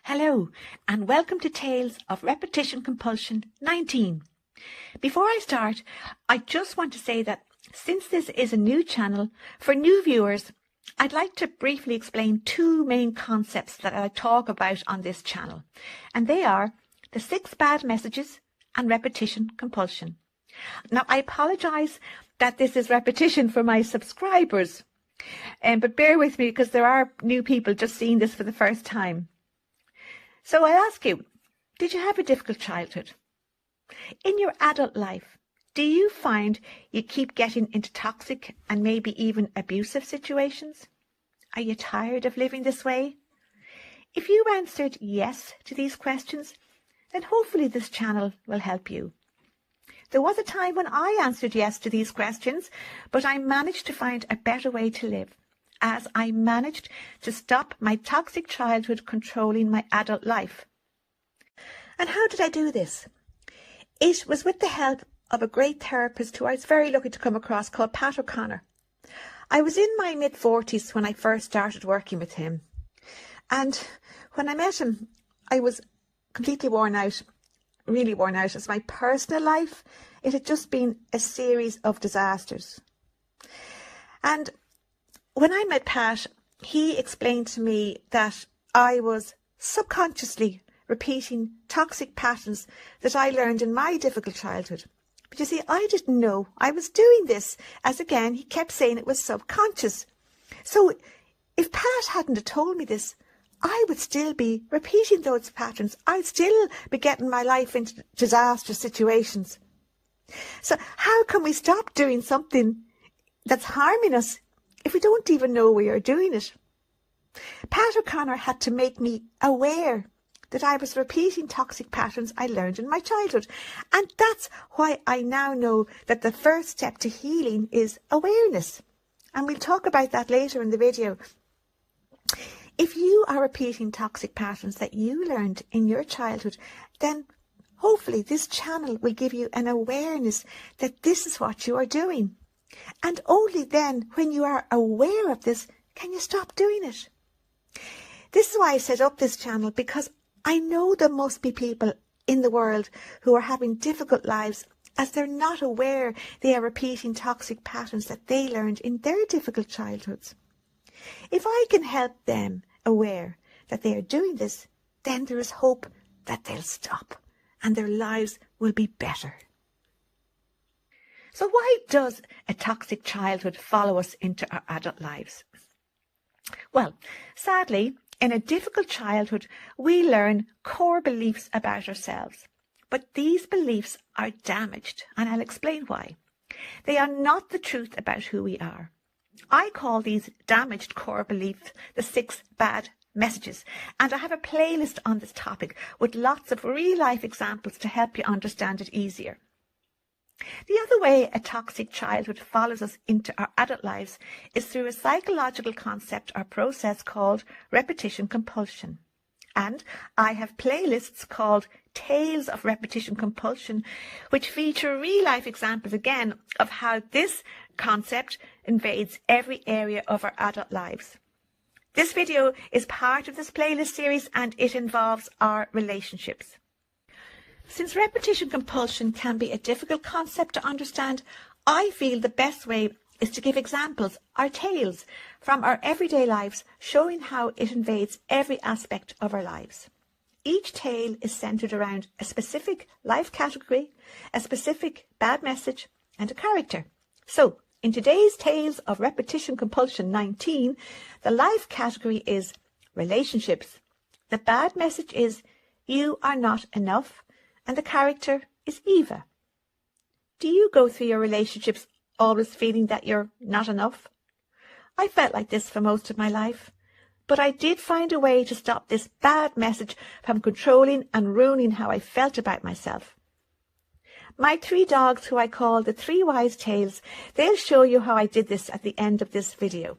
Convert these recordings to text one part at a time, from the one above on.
Hello, and welcome to Tales of Repetition Compulsion 19. Before I start, I just want to say that since this is a new channel, for new viewers, I'd like to briefly explain two main concepts that I talk about on this channel, and they are the 6 bad messages and repetition compulsion. Now, I apologise that this is repetition for my subscribers, but bear with me because there are new people just seeing this for the first time. So I ask you, did you have a difficult childhood? In your adult life, do you find you keep getting into toxic and maybe even abusive situations? Are you tired of living this way? If you answered yes to these questions, then hopefully this channel will help you. There was a time when I answered yes to these questions, but I managed to find a better way to live, as I managed to stop my toxic childhood controlling my adult life. And how did I do this? It was with the help of a great therapist who I was very lucky to come across, called Pat O'Connor. I was in my mid-40s when I first started working with him. And when I met him, I was completely worn out, really worn out, as my personal life, it had just been a series of disasters. And when I met Pat, he explained to me that I was subconsciously repeating toxic patterns that I learned in my difficult childhood. But you see, I didn't know I was doing this, as again, he kept saying it was subconscious. So if Pat hadn't have told me this, I would still be repeating those patterns. I'd still be getting my life into disastrous situations. So how can we stop doing something that's harming us if we don't even know we are doing it? Pat O'Connor had to make me aware that I was repeating toxic patterns I learned in my childhood. And that's why I now know that the first step to healing is awareness. And we'll talk about that later in the video. If you are repeating toxic patterns that you learned in your childhood, then hopefully this channel will give you an awareness that this is what you are doing. And only then, when you are aware of this, can you stop doing it. This is why I set up this channel, because I know there must be people in the world who are having difficult lives as they're not aware they are repeating toxic patterns that they learned in their difficult childhoods. If I can help them aware that they are doing this, then there is hope that they'll stop and their lives will be better. So why does a toxic childhood follow us into our adult lives? Well, sadly, in a difficult childhood, we learn core beliefs about ourselves. But these beliefs are damaged, and I'll explain why. They are not the truth about who we are. I call these damaged core beliefs the 6 bad messages, and I have a playlist on this topic with lots of real-life examples to help you understand it easier. The other way a toxic childhood follows us into our adult lives is through a psychological concept or process called repetition compulsion. And I have playlists called Tales of Repetition Compulsion, which feature real-life examples again of how this concept invades every area of our adult lives. This video is part of this playlist series and it involves our relationships. Since repetition compulsion can be a difficult concept to understand, I feel the best way is to give examples, or tales, from our everyday lives, showing how it invades every aspect of our lives. Each tale is centered around a specific life category, a specific bad message, and a character. So, in today's Tales of Repetition Compulsion 19, the life category is relationships. The bad message is you are not enough, and the character is Eva. Do you go through your relationships always feeling that you're not enough? I felt like this for most of my life, but I did find a way to stop this bad message from controlling and ruining how I felt about myself. My 3 dogs, who I call the 3 wise tales, they'll show you how I did this at the end of this video.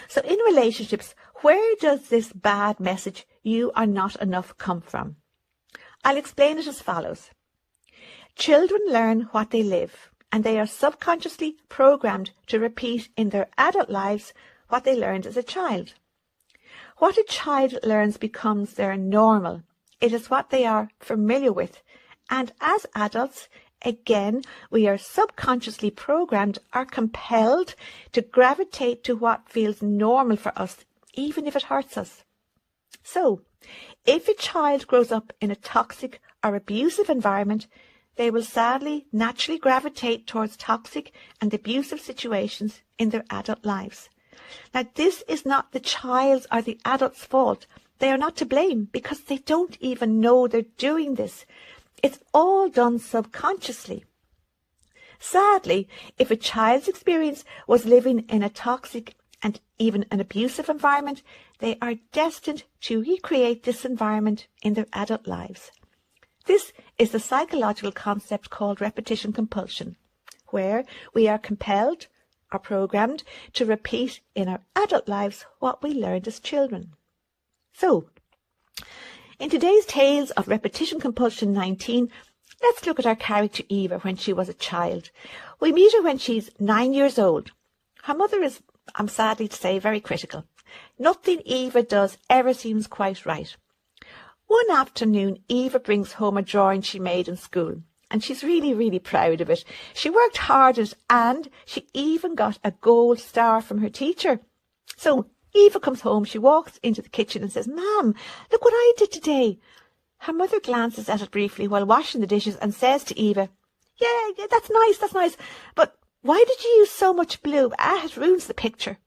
So in relationships, where does this bad message, you are not enough, come from? I'll explain it as follows. Children learn what they live, and they are subconsciously programmed to repeat in their adult lives what they learned as a child. What a child learns becomes their normal. It is what they are familiar with. And as adults, again, we are subconsciously programmed or compelled to gravitate to what feels normal for us, even if it hurts us. So, if a child grows up in a toxic or abusive environment, they will sadly naturally gravitate towards toxic and abusive situations in their adult lives. Now, this is not the child's or the adult's fault. They are not to blame because they don't even know they're doing this. It's all done subconsciously. Sadly, if a child's experience was living in a toxic and even an abusive environment, they are destined to recreate this environment in their adult lives. This is the psychological concept called repetition compulsion, where we are compelled or programmed to repeat in our adult lives what we learned as children. So, in today's Tales of Repetition Compulsion 19, let's look at our character Eva when she was a child. We meet her when she's 9 years old. Her mother is, I'm sadly to say, very critical. Nothing Eva does ever seems quite right. One afternoon, Eva brings home a drawing she made in school, and she's really proud of it. She worked hard at it, and she even got a gold star from her teacher. So Eva comes home, she walks into the kitchen and says, "Mom, look what I did today." Her mother glances at it briefly while washing the dishes and says to Eva, Yeah, that's nice, but why did you use so much blue? It ruins the picture."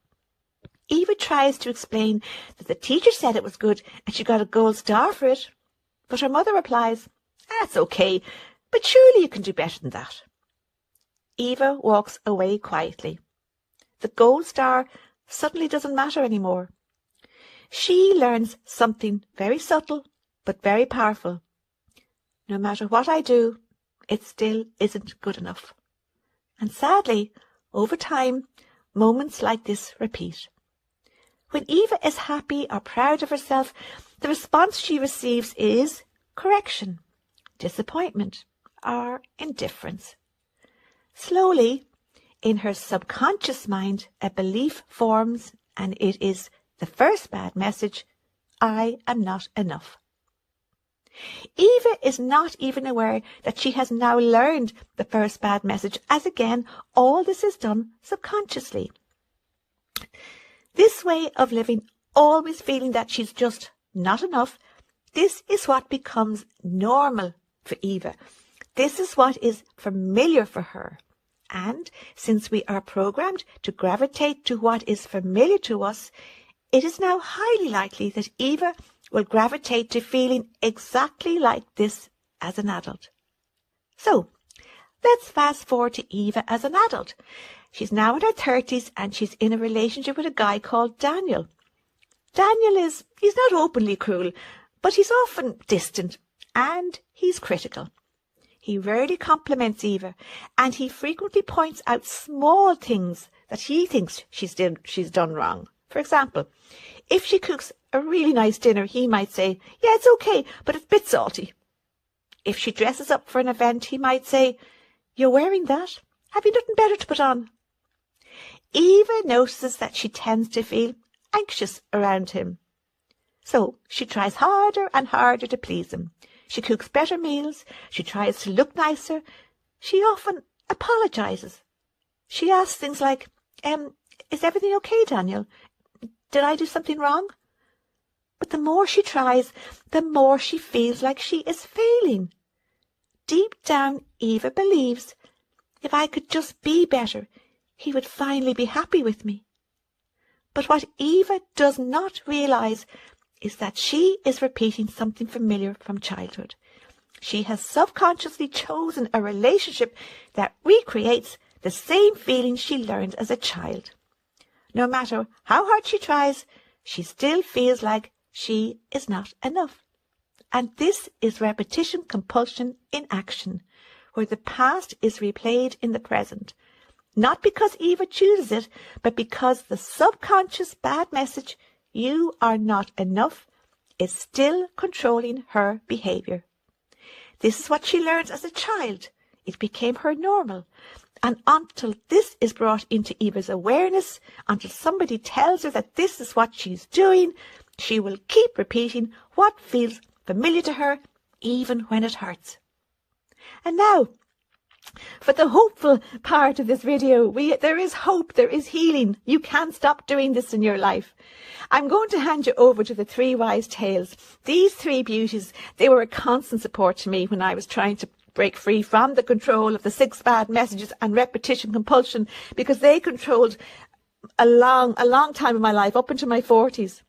Eva tries to explain that the teacher said it was good and she got a gold star for it. But her mother replies, "That's okay, but surely you can do better than that." Eva walks away quietly. The gold star suddenly doesn't matter anymore. She learns something very subtle but very powerful. No matter what I do, it still isn't good enough. And sadly, over time, moments like this repeat. When Eva is happy or proud of herself, the response she receives is correction, disappointment, or indifference. Slowly, in her subconscious mind, a belief forms, and it is the first bad message: I am not enough. Eva is not even aware that she has now learned the first bad message, as again, all this is done subconsciously. This way of living, always feeling that she's just not enough, this is what becomes normal for Eva. This is what is familiar for her. And since we are programmed to gravitate to what is familiar to us, it is now highly likely that Eva will gravitate to feeling exactly like this as an adult. So, let's fast forward to Eva as an adult. She's now in her 30s and she's in a relationship with a guy called Daniel. He's not openly cruel, but he's often distant and he's critical. He rarely compliments Eva, and he frequently points out small things that he thinks she's done wrong. For example, if she cooks a really nice dinner, he might say, "Yeah, it's okay, but it's a bit salty." If she dresses up for an event, he might say, "You're wearing that? Have you nothing better to put on?" Eva notices that she tends to feel anxious around him. So she tries harder and harder to please him. She cooks better meals. She tries to look nicer. She often apologizes. She asks things like, "Is everything okay, Daniel? Did I do something wrong?" But the more she tries, the more she feels like she is failing. Deep down, Eva believes, if I could just be better, he would finally be happy with me. But what Eva does not realize is that she is repeating something familiar from childhood. She has subconsciously chosen a relationship that recreates the same feelings she learned as a child. No matter how hard she tries, she still feels like she is not enough. And this is repetition compulsion in action, where the past is replayed in the present. Not because Eva chooses it, but because the subconscious bad message, "You are not enough," is still controlling her behavior. This is what she learned as a child. It became her normal. And until this is brought into Eva's awareness, until somebody tells her that this is what she's doing, She will keep repeating what feels familiar to her, even when it hurts. And now, for the hopeful part of this video, there is hope, there is healing. You can't stop doing this in your life. I'm going to hand you over to the 3 wise tales. These 3 beauties, they were a constant support to me when I was trying to break free from the control of the 6 bad messages and repetition compulsion, because they controlled a long time in my life, up into my 40s.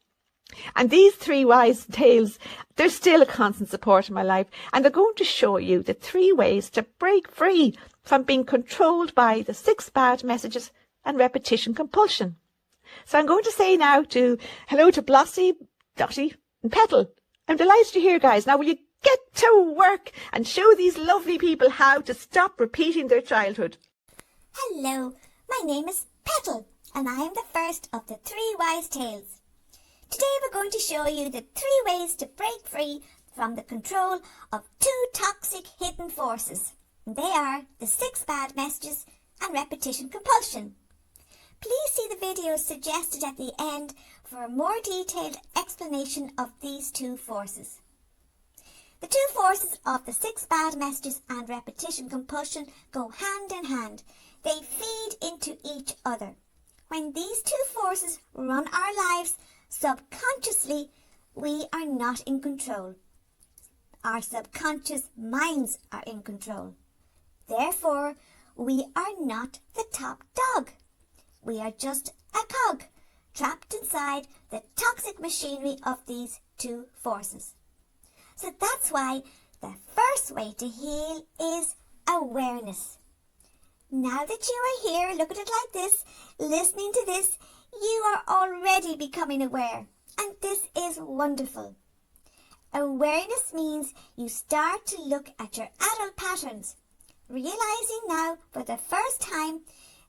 And these 3 wise tales, they're still a constant support in my life. And they're going to show you the 3 ways to break free from being controlled by the 6 bad messages and repetition compulsion. So I'm going to say now hello to Blossie, Dottie and Petal. I'm delighted you're here, guys. Now will you get to work and show these lovely people how to stop repeating their childhood? Hello, my name is Petal and I am the first of the 3 wise tales. Today we're going to show you the 3 ways to break free from the control of 2 toxic hidden forces. They are the 6 bad messages and repetition compulsion. Please see the videos suggested at the end for a more detailed explanation of these 2 forces. The 2 forces of the 6 bad messages and repetition compulsion go hand in hand. They feed into each other. When these 2 forces run our lives, subconsciously, we are not in control. Our subconscious minds are in control. Therefore, we are not the top dog. We are just a cog, trapped inside the toxic machinery of these 2 forces. So that's why the first way to heal is awareness. Now that you are here, look at it like this, listening to this, you are already becoming aware, and this is wonderful. Awareness means you start to look at your adult patterns, realizing now for the first time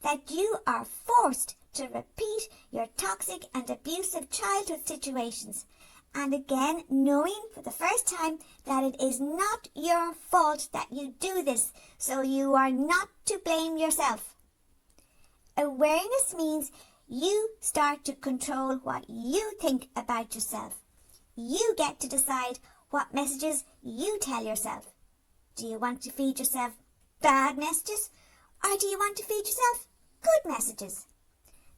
that you are forced to repeat your toxic and abusive childhood situations, and again knowing for the first time that it is not your fault that you do this, so you are not to blame yourself. Awareness means you start to control what you think about yourself. You get to decide what messages you tell yourself. Do you want to feed yourself bad messages, or do you want to feed yourself good messages?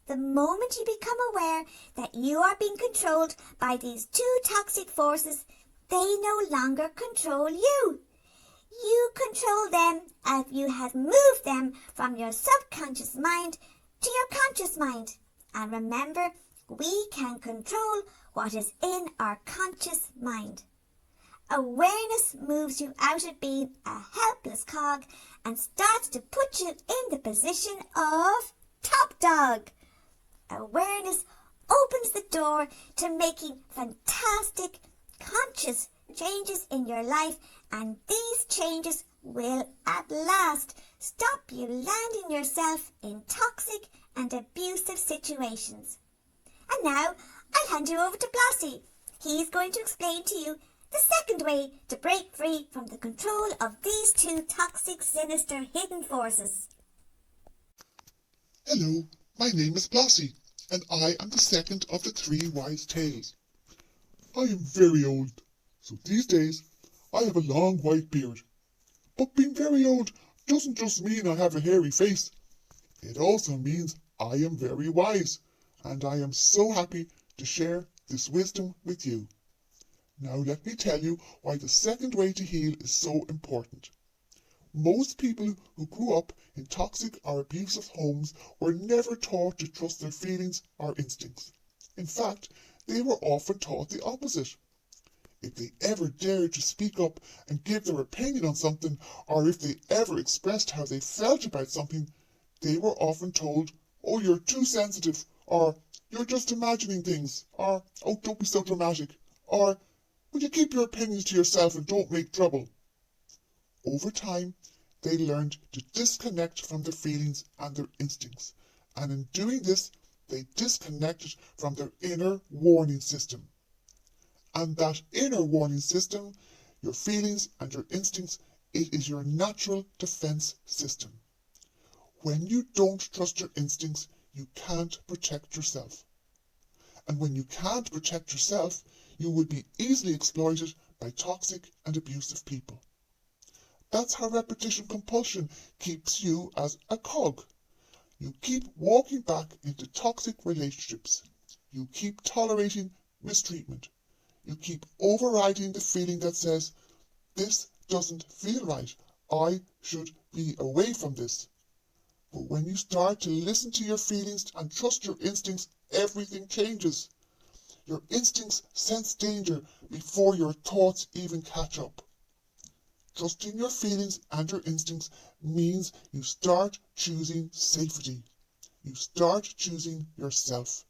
The moment you become aware that you are being controlled by these 2 toxic forces, they no longer control you. You control them as you have moved them from your subconscious mind to your conscious mind. And remember, we can control what is in our conscious mind. Awareness moves you out of being a helpless cog and starts to put you in the position of top dog. Awareness opens the door to making fantastic, conscious changes in your life, and these changes will at last stop you landing yourself in toxic and abusive situations. And now I'll hand you over to Blossie. He's going to explain to you the second way to break free from the control of these 2 toxic, sinister, hidden forces. Hello, my name is Blossie, and I am the second of the 3 wise tales. I am very old, so these days I have a long white beard. But being very old doesn't just mean I have a hairy face. It also means I am very wise, and I am so happy to share this wisdom with you. Now let me tell you why the second way to heal is so important. Most people who grew up in toxic or abusive homes were never taught to trust their feelings or instincts. In fact, they were often taught the opposite. If they ever dared to speak up and give their opinion on something, or if they ever expressed how they felt about something, they were often told, "Oh, you're too sensitive," or "You're just imagining things," or "Oh, don't be so dramatic," or "Will you keep your opinions to yourself and don't make trouble?" Over time, they learned to disconnect from their feelings and their instincts, and in doing this, they disconnected from their inner warning system. And that inner warning system, your feelings and your instincts, it is your natural defense system. When you don't trust your instincts, you can't protect yourself. And when you can't protect yourself, you will be easily exploited by toxic and abusive people. That's how repetition compulsion keeps you as a cog. You keep walking back into toxic relationships. You keep tolerating mistreatment. You keep overriding the feeling that says, this doesn't feel right. I should be away from this. But when you start to listen to your feelings and trust your instincts, everything changes. Your instincts sense danger before your thoughts even catch up. Trusting your feelings and your instincts means you start choosing safety. You start choosing yourself.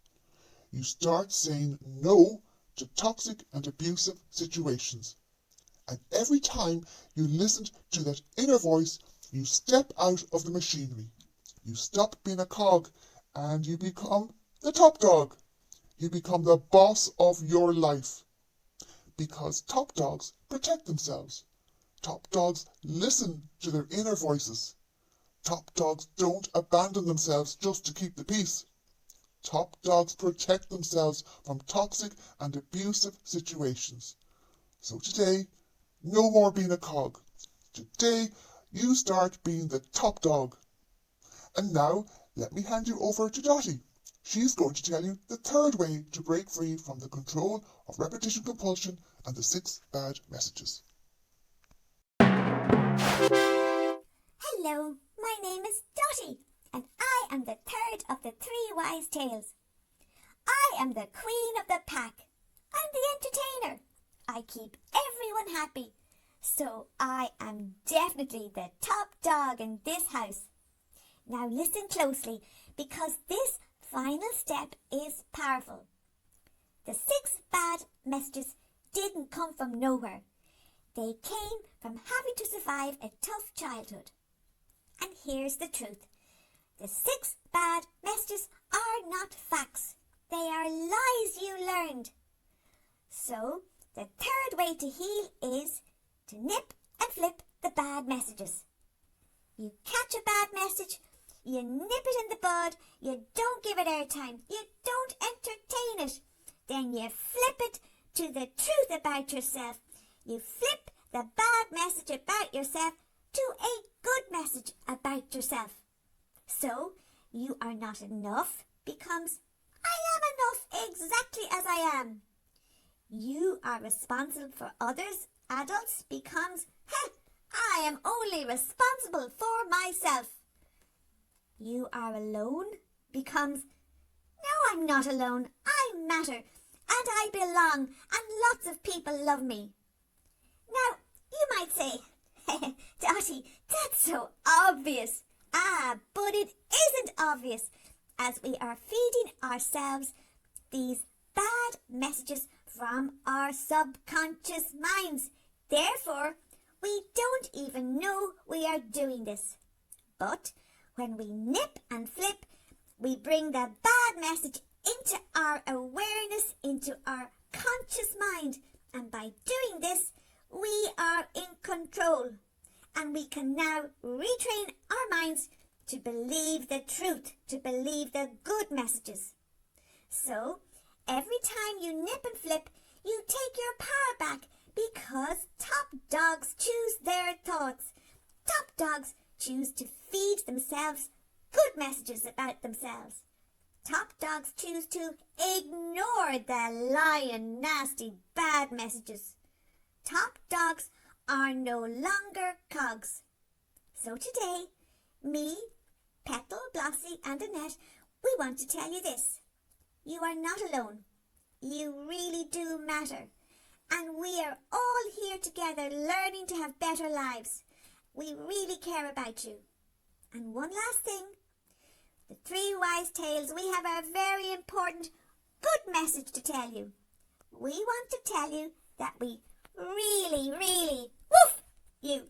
You start saying no to toxic and abusive situations. And every time you listen to that inner voice, you step out of the machinery. You stop being a cog and you become the top dog. You become the boss of your life. Because top dogs protect themselves. Top dogs listen to their inner voices. Top dogs don't abandon themselves just to keep the peace. Top dogs protect themselves from toxic and abusive situations. So today, no more being a cog. Today, you start being the top dog. And now, let me hand you over to Dottie. She's going to tell you the third way to break free from the control of repetition compulsion and the 6 bad messages. Hello, my name is Dottie, and I am the third of the 3 wise tales. I am the queen of the pack. I'm the entertainer. I keep everyone happy. So I am definitely the top dog in this house. Now listen closely, because this final step is powerful. The 6 bad messages didn't come from nowhere. They came from having to survive a tough childhood. And here's the truth. The 6 bad messages are not facts. They are lies you learned. So, the third way to heal is to nip and flip the bad messages. You catch a bad message, you nip it in the bud, you don't give it airtime, you don't entertain it. Then you flip it to the truth about yourself. You flip the bad message about yourself to a good message about yourself. So, you are not enough becomes I am enough exactly as I am. You are responsible for others, adults becomes I am only responsible for myself. You are alone becomes no, I'm not alone. I matter and I belong and lots of people love me. Now, you might say, Dottie, that's so obvious. But it isn't obvious, as we are feeding ourselves these bad messages from our subconscious minds. Therefore, we don't even know we are doing this. But when we nip and flip, we bring the bad message into our awareness, into our conscious mind. And by doing this, we are in control. And we can now retrain our minds to believe the truth, to believe the good messages. So, every time you nip and flip, you take your power back, because top dogs choose their thoughts. Top dogs choose to feed themselves good messages about themselves. Top dogs choose to ignore the lying, nasty, bad messages. Top dogs are no longer cogs. So today, me, Petal, Blossie and Annette, we want to tell you this. You are not alone. You really do matter. And we are all here together learning to have better lives. We really care about you. And one last thing. The 3 wise tales, we have a very important good message to tell you. We want to tell you that we really, really woof you.